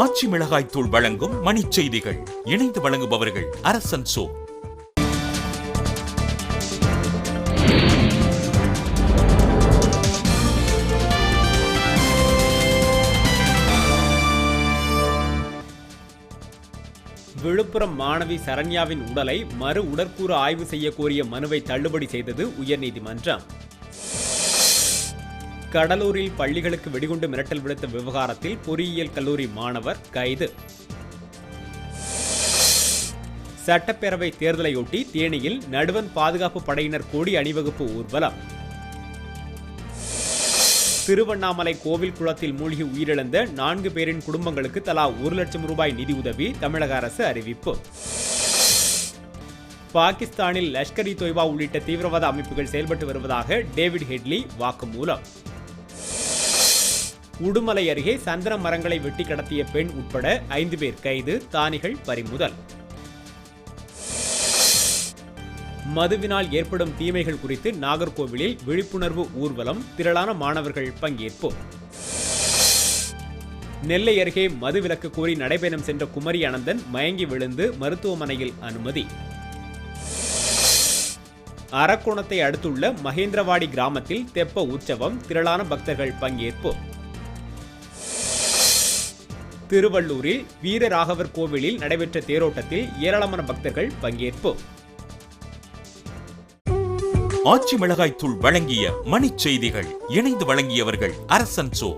ஆச்சி மிளகாய் தூள் வழங்கும் மணிச் செய்திகள். இணைந்து வழங்குபவர்கள் அரசன் சோ. விழுப்புரம் மாணவி சரண்யாவின் உடலை மறு உடற்கூறு ஆய்வு செய்ய கோரிய மனுவை தள்ளுபடி செய்தது உயர்நீதிமன்றம். கடலூரில் பள்ளிகளுக்கு வெடிகுண்டு மிரட்டல் விடுத்த விவகாரத்தில் பொறியியல் கல்லூரி மாணவர் கைது. சட்டப்பேரவை தேர்தலையொட்டி தேனியில் நடுவண் பாதுகாப்பு படையினர் கொடி அணிவகுப்பு ஊர்வலம். திருவண்ணாமலை கோவில் குளத்தில் மூழ்கி உயிரிழந்த 4 பேரின் குடும்பங்களுக்கு தலா 1 லட்சம் ரூபாய் நிதி உதவி தமிழக அரசு அறிவிப்பு. பாகிஸ்தானில் லஷ்கர் இ தொய்பா உள்ளிட்ட தீவிரவாத அமைப்புகள் செயல்பட்டு வருவதாக டேவிட் ஹெட்லி வாக்குமூலம். உடுமலை அருகே சந்தன மரங்களை வெட்டி கடத்திய பெண் உட்பட 5 பேர் கைது, தானிகள் பறிமுதல். மதுவினால் ஏற்படும் தீமைகள் குறித்து நாகர்கோவிலில் விழிப்புணர்வு ஊர்வலம், திரளான மாணவர்கள் பங்கேற்பு. நெல்லை அருகே மதுவிலக்கு கோரி நடைபயணம் சென்ற குமரி அனந்தன் மயங்கி விழுந்து மருத்துவமனையில் அனுமதி. அரக்கோணத்தை அடுத்துள்ள மகேந்திரவாடி கிராமத்தில் தெப்ப உற்சவம், திரளான பக்தர்கள் பங்கேற்பு. திருவள்ளூரில் வீரராகவர் கோவிலில் நடைபெற்ற தேரோட்டத்தில் ஏராளமான பக்தர்கள் பங்கேற்பு. ஆச்சி மிளகாய் தூள் வழங்கிய மணிச் செய்திகள். இணைந்து வழங்கியவர்கள் அரசன் சோ.